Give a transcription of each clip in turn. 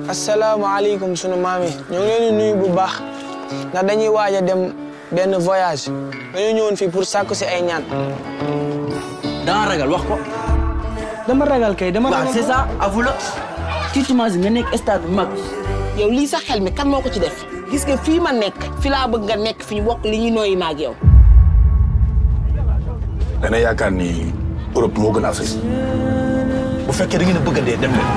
asalaamaaleykum sunu maam yi ñoo ngi leen di nuyu bu baax ndax dañuy waaj a dem benn voyage dañoo ñëwoon fii pour sàkku si ay ñaan. dama ragal wax ko. dama ragal kay dama. waaw c'est ça avoue la. tu t'imagines nga nekk stade bu mag. yow lii sax xel mi kan moo ko ci def gis nga fii ma nekk fi laa bëgg nga nekk fi ñu bokk li ñuy nooyi ma ak yow. dana yaakaar ni Europe moo gën a Afrique bu fekkee da ngeen a bëgg a dee dem leen.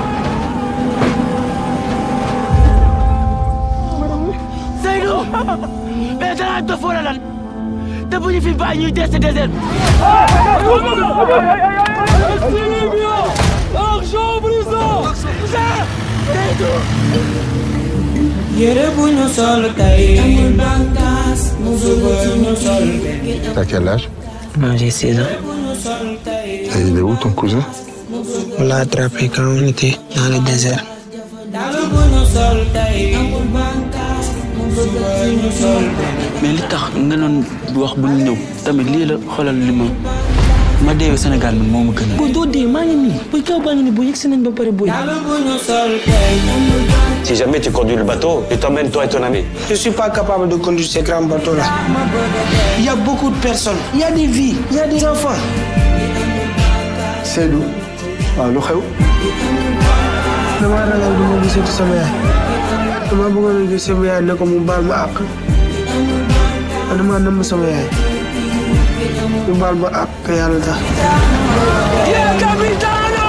Seydou mais danaa dof wala lan te bu ñu fi bàyyi ñuy des désert. yére bu ñu sol tey amul bànqaas musu bu ñu sol. T'as quel âge? Moi j'ai 16 ans. Et il est où ton cousin? On l'a attrapé quand on était dans le désert. mais li tax nga doon wax bu ñu ñëw tamit lii la xoolal li ma deewee Sénégal man moo ma gën a. booy doo dee maa ngi nii booy kaw baa ngi nii booy yegg si nañ ba pare booy. Si jamais tu conduis le bateau, je t'emmène toi et ton ami. Je suis pas capable de conduire ces grands bateaux-là. Il y a beaucoup de personnes, il y a des vies, il y a des enfants. Seydou waaw lu xew. dama ragal du ma gisati sama yaay. dama bëggoon a gis sama yaay ne ko mu baal ma àq. dama namm sama yaay. mu baal ma àq te yàlla tax. Capitano!